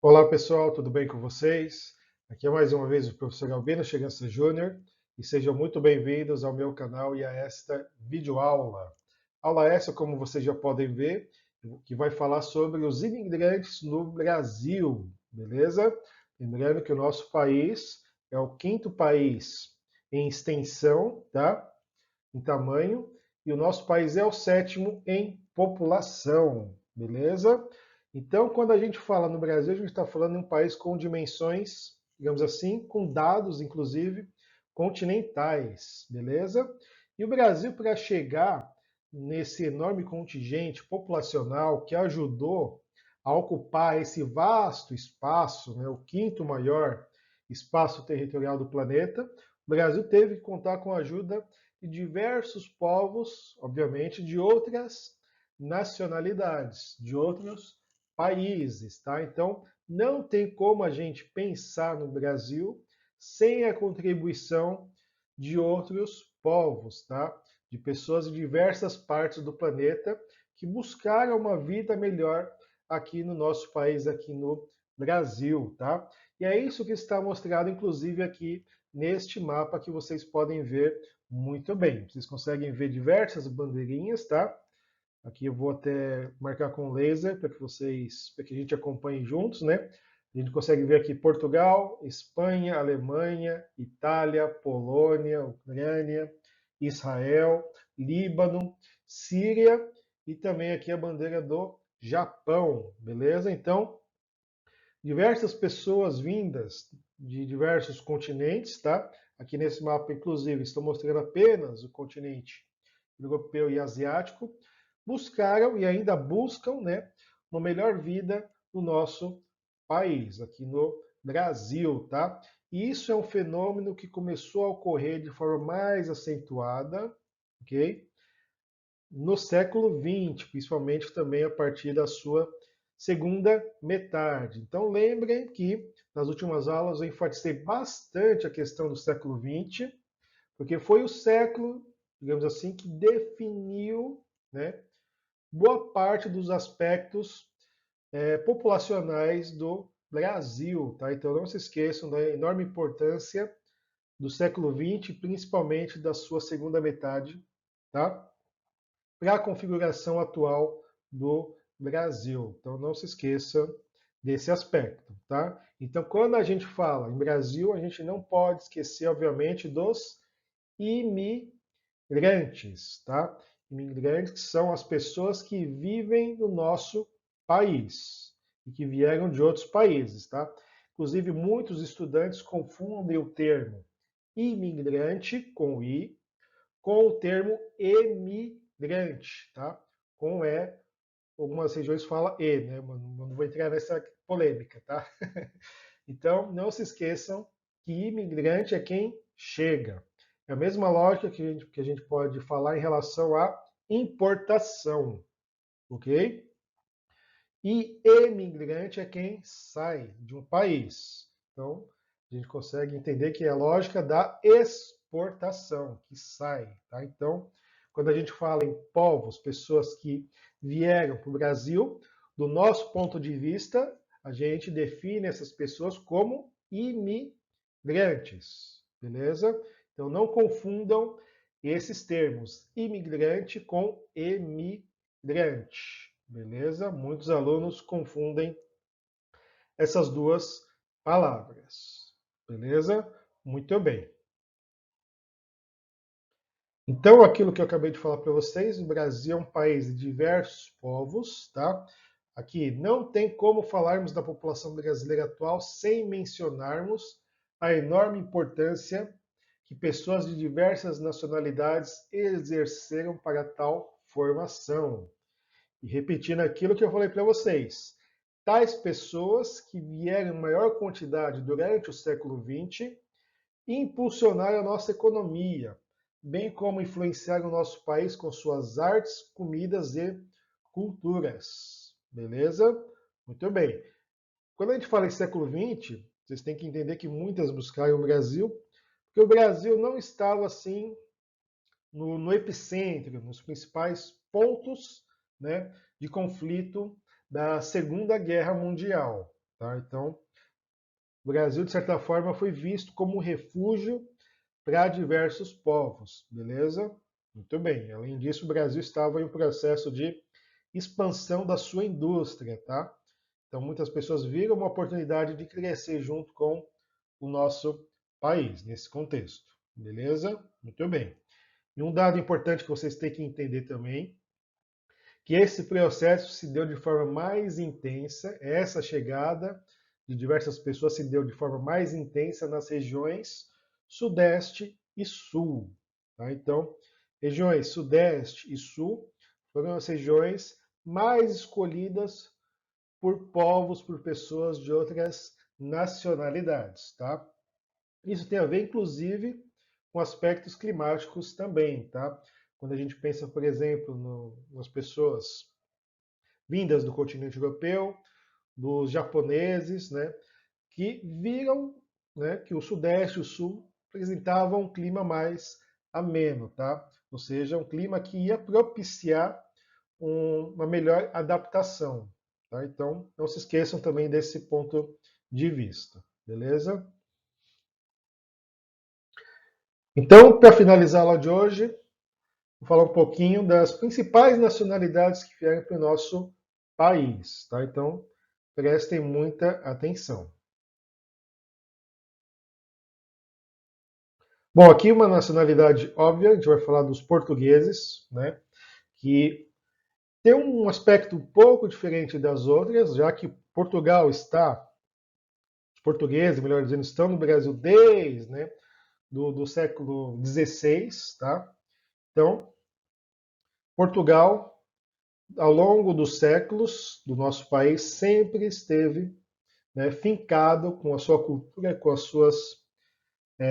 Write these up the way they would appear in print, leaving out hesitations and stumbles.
Olá pessoal, tudo bem com vocês? Aqui é mais uma vez o professor Albino Chegança Júnior e sejam muito bem-vindos ao meu canal e a esta videoaula. Aula essa, como vocês já podem ver, que vai falar sobre os imigrantes no Brasil, beleza? Lembrando que o nosso país é o quinto país em extensão, tá? Em tamanho, e o nosso país é o sétimo em população, beleza? Então, quando a gente fala no Brasil, a gente está falando de um país com dimensões, digamos assim, com dados, inclusive, continentais, beleza? E o Brasil, para chegar nesse enorme contingente populacional que ajudou a ocupar esse vasto espaço, né, o quinto maior espaço territorial do planeta, o Brasil teve que contar com a ajuda de diversos povos, obviamente, de outras nacionalidades, de outros países, tá? Então, não tem como a gente pensar no Brasil sem a contribuição de outros povos, tá? De pessoas de diversas partes do planeta que buscaram uma vida melhor aqui no nosso país, aqui no Brasil, tá? E é isso que está mostrado, inclusive, aqui neste mapa que vocês podem ver muito bem. Vocês conseguem ver diversas bandeirinhas, tá? Aqui eu vou até marcar com laser para que a gente acompanhe juntos, né? A gente consegue ver aqui Portugal, Espanha, Alemanha, Itália, Polônia, Ucrânia, Israel, Líbano, Síria e também aqui a bandeira do Japão, beleza? Então, diversas pessoas vindas de diversos continentes, tá? Aqui nesse mapa, inclusive, estou mostrando apenas o continente europeu e asiático, buscaram e ainda buscam, né, uma melhor vida no nosso país, aqui no Brasil, tá? E isso é um fenômeno que começou a ocorrer de forma mais acentuada, ok? No século XX, principalmente também a partir da sua segunda metade. Então lembrem que nas últimas aulas eu enfatizei bastante a questão do século XX, porque foi o século, digamos assim, que definiu, né, boa parte dos aspectos populacionais do Brasil. Tá? Então não se esqueçam da enorme importância do século XX, principalmente da sua segunda metade, tá? Para a configuração atual do Brasil. Então não se esqueça desse aspecto, tá? Então quando a gente fala em Brasil, a gente não pode esquecer, obviamente, dos imigrantes, tá? Imigrantes são as pessoas que vivem no nosso país e que vieram de outros países, tá? Inclusive muitos estudantes confundem o termo imigrante com i com o termo emigrante, tá? Com E, algumas regiões falam E, né? Não vou entrar nessa polêmica, tá? Então, não se esqueçam que imigrante é quem chega. É a mesma lógica que a gente pode falar em relação à importação, ok? E emigrante é quem sai de um país. Então, a gente consegue entender que é a lógica da exportação, que sai. Tá? Então, quando a gente fala em povos, pessoas que vieram para o Brasil, do nosso ponto de vista, a gente define essas pessoas como imigrantes, beleza? Então, não confundam esses termos, imigrante com emigrante. Beleza? Muitos alunos confundem essas duas palavras. Beleza? Muito bem. Então, aquilo que eu acabei de falar para vocês, o Brasil é um país de diversos povos, tá? Aqui não tem como falarmos da população brasileira atual sem mencionarmos a enorme importância que pessoas de diversas nacionalidades exerceram para tal formação. E repetindo aquilo que eu falei para vocês, tais pessoas que vieram em maior quantidade durante o século XX impulsionaram a nossa economia, bem como influenciaram o nosso país com suas artes, comidas e culturas. Beleza? Muito bem. Quando a gente fala em século XX, vocês têm que entender que muitas buscaram o Brasil, porque o Brasil não estava assim no epicentro, nos principais pontos, né, de conflito da Segunda Guerra Mundial. tá? Então, o Brasil, de certa forma, foi visto como um refúgio para diversos povos, beleza? Muito bem. Além disso, o Brasil estava em um processo de expansão da sua indústria, tá? Então, muitas pessoas viram uma oportunidade de crescer junto com o nosso país, nesse contexto, beleza? Muito bem. E um dado importante que vocês têm que entender também, que esse processo se deu de forma mais intensa, essa chegada de diversas pessoas se deu de forma mais intensa nas regiões Sudeste e Sul. Tá? Então, regiões Sudeste e Sul foram as regiões mais escolhidas por povos, por pessoas de outras nacionalidades. Tá? Isso tem a ver, inclusive, com aspectos climáticos também. Tá? Quando a gente pensa, por exemplo, nas pessoas vindas do continente europeu, dos japoneses, né, que viram, né, que o Sudeste e o Sul apresentavam um clima mais ameno, tá? Ou seja, um clima que ia propiciar uma melhor adaptação. Tá? Então, não se esqueçam também desse ponto de vista, beleza? Então, para finalizar a aula de hoje, vou falar um pouquinho das principais nacionalidades que vieram para o nosso país. Tá? Então, prestem muita atenção. Bom, aqui uma nacionalidade óbvia, a gente vai falar dos portugueses, né? Que tem um aspecto um pouco diferente das outras, já que Portugal está, os portugueses, melhor dizendo, estão no Brasil desde, né, do século XVI, tá? Então, Portugal, ao longo dos séculos do nosso país, sempre esteve, né, fincado com a sua cultura, com as suas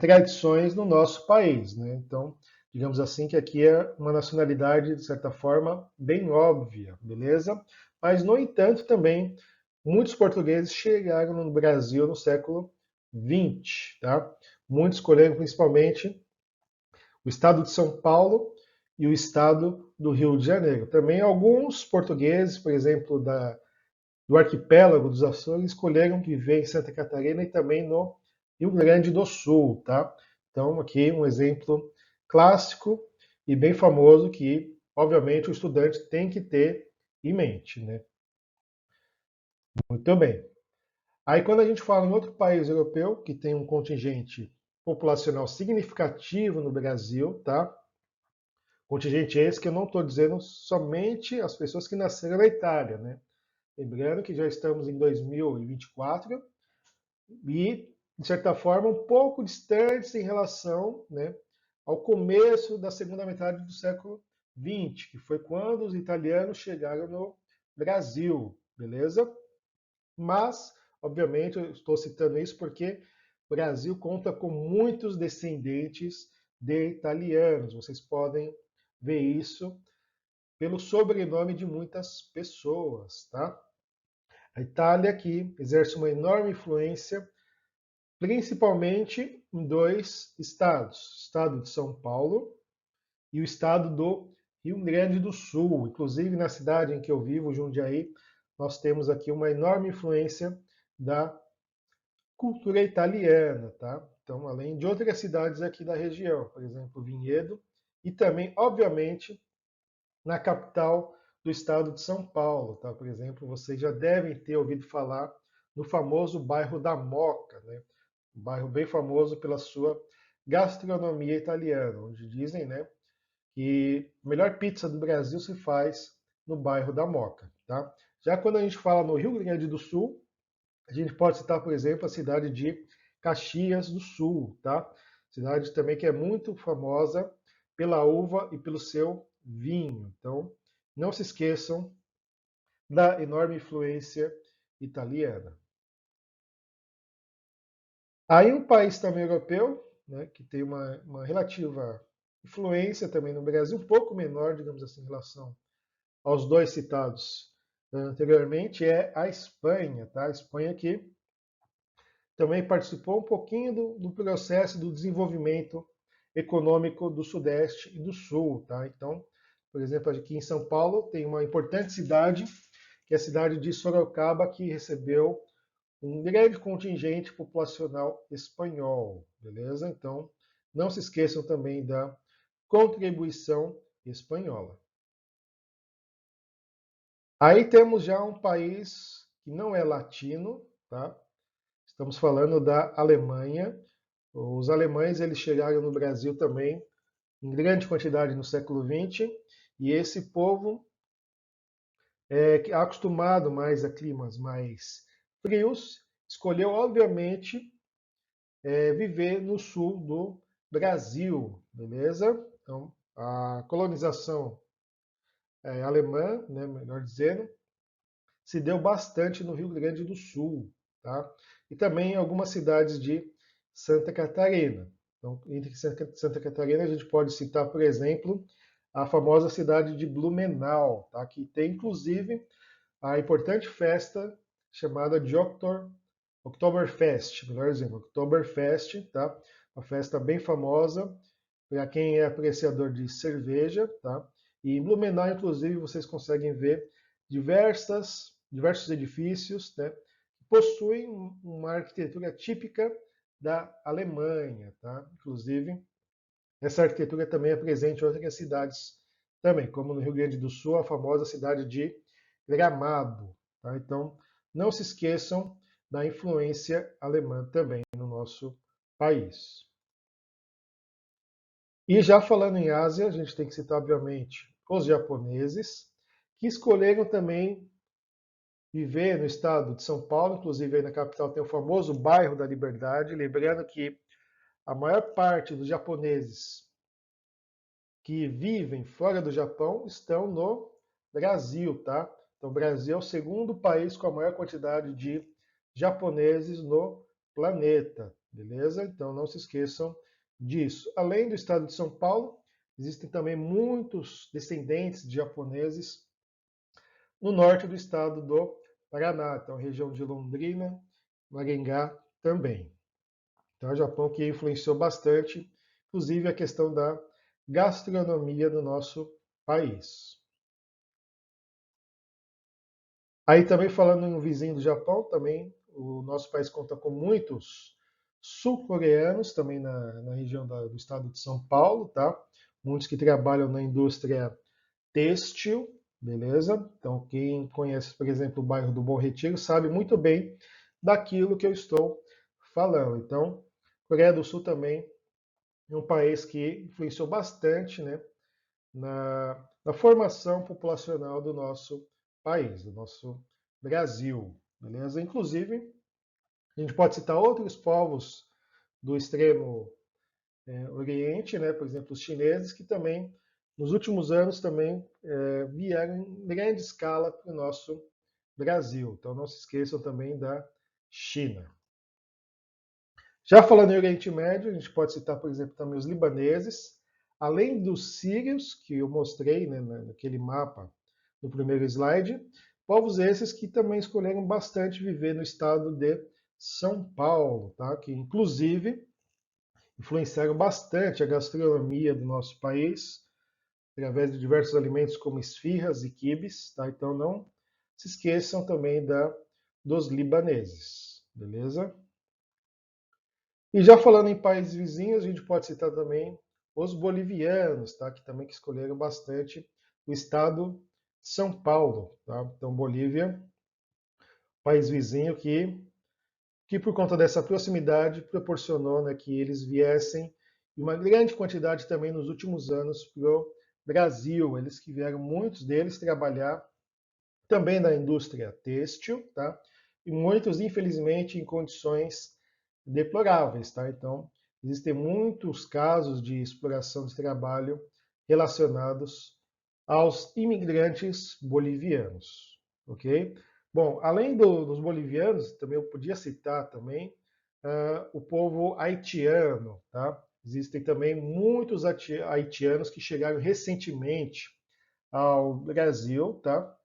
tradições no nosso país, né? Então, digamos assim que aqui é uma nacionalidade, de certa forma, bem óbvia, beleza? Mas, no entanto, também muitos portugueses chegaram no Brasil no século XX, tá? Muitos escolheram principalmente o estado de São Paulo e o estado do Rio de Janeiro. Também alguns portugueses, por exemplo, do arquipélago dos Açores, escolheram viver em Santa Catarina e também no Rio Grande do Sul, tá? Então, aqui um exemplo clássico e bem famoso que, obviamente, o estudante tem que ter em mente, né? Muito bem. Aí, quando a gente fala em outro país europeu que tem um contingente populacional significativo no Brasil, tá? Contingente esse que eu não estou dizendo somente as pessoas que nasceram na Itália, né? Lembrando que já estamos em 2024 e, de certa forma, um pouco distantes em relação, né, ao começo da segunda metade do século XX, que foi quando os italianos chegaram no Brasil, beleza? Mas, obviamente, eu estou citando isso porque o Brasil conta com muitos descendentes de italianos. Vocês podem ver isso pelo sobrenome de muitas pessoas, tá? A Itália aqui exerce uma enorme influência, principalmente em dois estados, o estado de São Paulo e o estado do Rio Grande do Sul. Inclusive, na cidade em que eu vivo, Jundiaí, nós temos aqui uma enorme influência da cultura italiana, tá? Então, além de outras cidades aqui da região, por exemplo, Vinhedo, e também, obviamente, na capital do estado de São Paulo, tá? Por exemplo, vocês já devem ter ouvido falar no famoso bairro da Moca, né? Um bairro bem famoso pela sua gastronomia italiana, onde dizem, né, que a melhor pizza do Brasil se faz no bairro da Moca, tá? Já quando a gente fala no Rio Grande do Sul, a gente pode citar, por exemplo, a cidade de Caxias do Sul, tá? Cidade também que é muito famosa pela uva e pelo seu vinho. Então, não se esqueçam da enorme influência italiana. Aí um país também europeu, né, que tem uma relativa influência também no Brasil, um pouco menor, digamos assim, em relação aos dois citados anteriormente, é a Espanha, tá? A Espanha que também participou um pouquinho do processo do desenvolvimento econômico do Sudeste e do Sul. Tá? Então, por exemplo, aqui em São Paulo tem uma importante cidade, que é a cidade de Sorocaba, que recebeu um grande contingente populacional espanhol, beleza? Então, não se esqueçam também da contribuição espanhola. Aí temos já um país que não é latino, tá? Estamos falando da Alemanha. Os alemães eles chegaram no Brasil também em grande quantidade no século XX, e esse povo é acostumado mais a climas mais frios, escolheu obviamente viver no sul do Brasil, beleza? Então, a colonização alemã, né, melhor dizendo, se deu bastante no Rio Grande do Sul, tá? E também em algumas cidades de Santa Catarina. Então, entre Santa Catarina, a gente pode citar, por exemplo, a famosa cidade de Blumenau, tá? Que tem, inclusive, a importante festa chamada de Oktoberfest, melhor dizendo, Oktoberfest, tá? Uma festa bem famosa para quem é apreciador de cerveja, tá? E em Blumenau, inclusive, vocês conseguem ver diversos edifícios, né? Que possuem uma arquitetura típica da Alemanha, tá? Inclusive, essa arquitetura também é presente em outras cidades também, como no Rio Grande do Sul, a famosa cidade de Gramado, tá? Então, não se esqueçam da influência alemã também no nosso país. E já falando em Ásia, a gente tem que citar, obviamente, os japoneses, que escolheram também viver no estado de São Paulo, inclusive aí na capital tem o famoso bairro da Liberdade, lembrando que a maior parte dos japoneses que vivem fora do Japão estão no Brasil, tá? Então, o Brasil é o segundo país com a maior quantidade de japoneses no planeta, beleza? Então, não se esqueçam disso. Além do estado de São Paulo, existem também muitos descendentes de japoneses no norte do estado do Paraná, então, região de Londrina, Maringá também. Então, o Japão que influenciou bastante, inclusive a questão da gastronomia do nosso país. Aí também falando em um vizinho do Japão, também o nosso país conta com muitos sul-coreanos, também na região do estado de São Paulo, tá? Muitos que trabalham na indústria têxtil, beleza? Então quem conhece, por exemplo, o bairro do Bom Retiro sabe muito bem daquilo que eu estou falando. Então, Coreia do Sul também é um país que influenciou bastante, né, na formação populacional do nosso país, do nosso Brasil, beleza? Inclusive, a gente pode citar outros povos do extremo Oriente, né? Por exemplo, os chineses, que também, nos últimos anos, também vieram em grande escala para o nosso Brasil. Então, não se esqueçam também da China. Já falando em Oriente Médio, a gente pode citar, por exemplo, também os libaneses, além dos sírios, que eu mostrei, né, naquele mapa no primeiro slide, povos esses que também escolheram bastante viver no estado de São Paulo, tá? Que inclusive influenciaram bastante a gastronomia do nosso país, através de diversos alimentos como esfirras e quibes, tá? Então não se esqueçam também dos libaneses, beleza? E já falando em países vizinhos, a gente pode citar também os bolivianos, tá? Que também escolheram bastante o estado de São Paulo, tá? Então, Bolívia, país vizinho que por conta dessa proximidade proporcionou, né, que eles viessem em uma grande quantidade também nos últimos anos para o Brasil. Eles que vieram, muitos deles, trabalhar também na indústria têxtil, tá? E muitos, infelizmente, em condições deploráveis, tá? Então, existem muitos casos de exploração de trabalho relacionados aos imigrantes bolivianos, ok? Bom, além dos bolivianos, também eu podia citar também o povo haitiano, tá? Existem também muitos haitianos que chegaram recentemente ao Brasil, tá?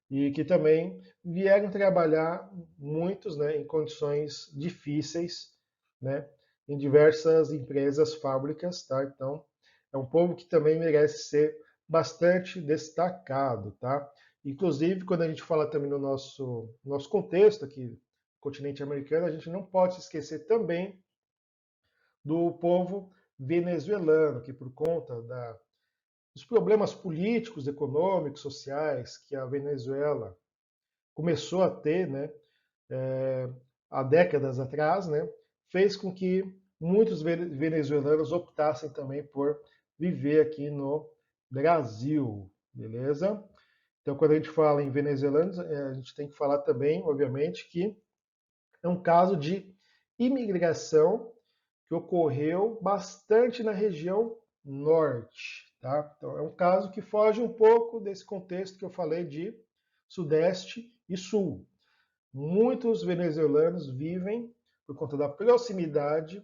E que também vieram trabalhar muitos, né, em condições difíceis, né, em diversas empresas, fábricas, tá? Então, é um povo que também merece ser bastante destacado, tá? Inclusive, quando a gente fala também no nosso contexto aqui continente americano, a gente não pode se esquecer também do povo venezuelano, que por conta dos problemas políticos, econômicos, sociais que a Venezuela começou a ter, né, há décadas atrás, né, fez com que muitos venezuelanos optassem também por viver aqui no Brasil, beleza? Então, quando a gente fala em venezuelanos, a gente tem que falar também, obviamente, que é um caso de imigração que ocorreu bastante na região norte, tá? Então, é um caso que foge um pouco desse contexto que eu falei de sudeste e sul. Muitos venezuelanos vivem, por conta da proximidade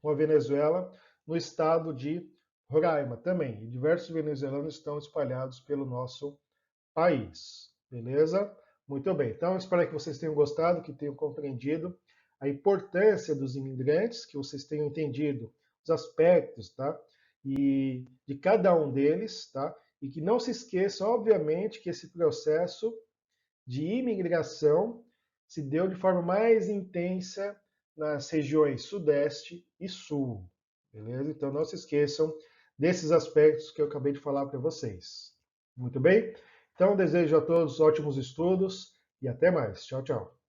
com a Venezuela, no estado de Roraima também. E diversos venezuelanos estão espalhados pelo nosso país. Beleza? Muito bem. Então, espero que vocês tenham gostado, que tenham compreendido a importância dos imigrantes, que vocês tenham entendido os aspectos, tá? E de cada um deles, tá? E que não se esqueça, obviamente, que esse processo de imigração se deu de forma mais intensa nas regiões Sudeste e Sul. Beleza? Então não se esqueçam desses aspectos que eu acabei de falar para vocês. Muito bem? Então desejo a todos ótimos estudos e até mais. Tchau, tchau.